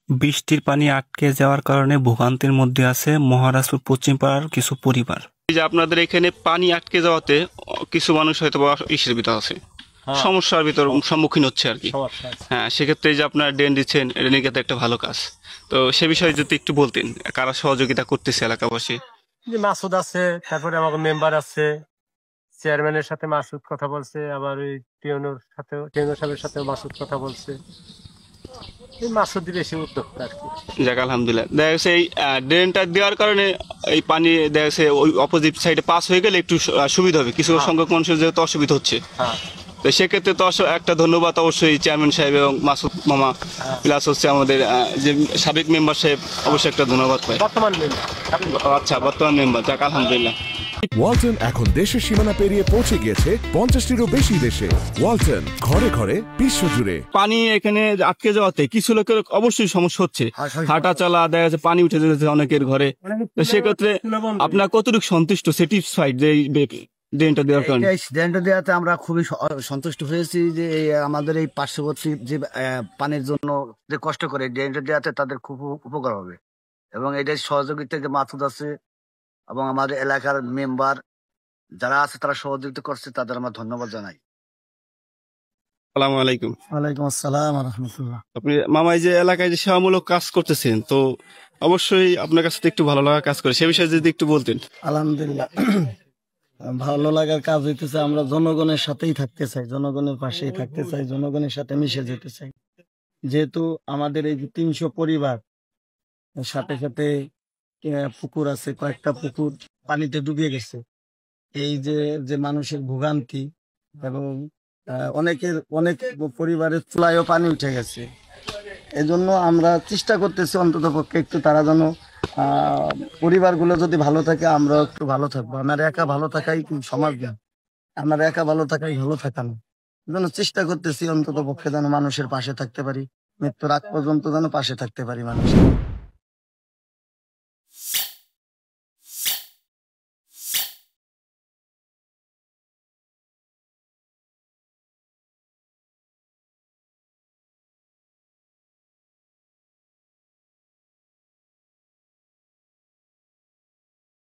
বৃষ্টির পানি আটকে যাওয়ার কারণে ভোগান্তির মধ্যে আছে মহারাজপুর পশ্চিম পাড়ার কিছু পরিবার। এই যে আপনাদের এখানে পানি আটকে যাওয়াতে কিছু মানুষ হয়তো ইসের ভিতর আছে, সমস্যার ভিতর সম্মুখীন হচ্ছে আর কি। হ্যাঁ, সেক্ষেত্রে যে আপনারা ড্রেন দিচ্ছেন, এটা নিয়ে একটা ভালো কাজ। তো সে বিষয়ে যদি একটু বলতেন, কারা সহযোগিতা করতেছে এলাকাবাসী? যে মাসুদ আছে, তারপরে আমাকে মেম্বার আছে, চেয়ারম্যানের সাথে মাসুদ কথা বলছে, আবার ওই টিউনোর সাহেবের সাথে মাসুদ কথা বলছে। মাসুদই বেশি উদ্যোক্তা আর কি। যাক আলহামদুলিল্লাহ। দেখা যাচ্ছে এই ড্রেনটা দেওয়ার কারণে এই পানি দেখা যাচ্ছে ওই অপোজিট সাইডে পাস হয়ে গেলে একটু সুবিধা হবে, কিছু সংখ্যক মানুষের যেহেতু অসুবিধা হচ্ছে। তো সেক্ষেত্রে তো একটা ধন্যবাদ অবশ্যই চেয়ারম্যান সাহেব এবং মাসুদ মামা, প্লাস হচ্ছে আমাদের যে সাবেক মেম্বার সাহেব, অবশ্যই একটা ধন্যবাদ পাই। আচ্ছা, বর্তমান মেম্বার, যাক আলহামদুলিল্লাহ। ওয়ালটন এখন দেশের সীমানা পেরিয়ে পৌঁছে গিয়েছে 50টিরও বেশি দেশে। ওয়ালটন, ঘরে ঘরে বিশ্বজুড়ে। পানি এখানে আটকে যাওয়াতে কিছু লোকের অবশ্যই সমস্যা হচ্ছে, হাঁটা চলা, দেখা যাচ্ছে পানি উঠে যেতেছে অনেকের ঘরে। তো সেক্ষেত্রে আপনার কতটুকু সন্তুষ্ট, স্যাটিসফাইড যে ড্রেনটা দেওয়ার কারণে? ড্রেনটা দেওয়াতে আমরা খুবই সন্তুষ্ট হয়েছি যে আমাদের এই পার্শ্ববর্তী যে পানির জন্য যে কষ্ট করে, ড্রেনটা দেওয়াতে তাদের খুব উপকার হবে। এবং এটার সহযোগিতা যে মাসুদ আছে এবং আমাদের এলাকার মেম্বার যারা আছে তারা সহযোগিতা করছে, তাদের আমরা ধন্যবাদ জানাই। আসসালামু আলাইকুম। ওয়ালাইকুম আসসালাম ওয়া রাহমাতুল্লাহ। আপনি মামা এই যে এলাকায় যে সেবামূলক কাজ করতেছেন, তো অবশ্যই আপনার কাছে একটু ভালো লাগা কাজ করে, সে বিষয়ে যদি একটু বলতেন। আলহামদুলিল্লাহ, ভালো লাগার কাজ হইতেছে। আমরা জনগণের সাথেই থাকতে চাই, জনগণের পাশেই থাকতে চাই, জনগণের সাথে মিশে যেতে চাই। যেহেতু আমাদের এই যে 300 পরিবার, সাথে সাথে পুকুর আছে, কয়েকটা পুকুর পানিতে ডুবিয়ে গেছে। এই যে মানুষের ভোগান্তি, এবং অনেক পরিবারের চুলায়ও পানি উঠে গেছে। এজন্য আমরা চেষ্টা করতেছি অন্তত পক্ষে একটু তারা যেন পরিবারগুলো যদি ভালো থাকে, আমরা একটু ভালো থাকবো। আমার একা ভালো থাকাই সমাজ না, আমার একা ভালো থাকাই ভালো থাকা না। এজন্য চেষ্টা করতেছি অন্তত পক্ষে যেন মানুষের পাশে থাকতে পারি, মৃত্যুর আগ পর্যন্ত যেন পাশে থাকতে পারি মানুষের।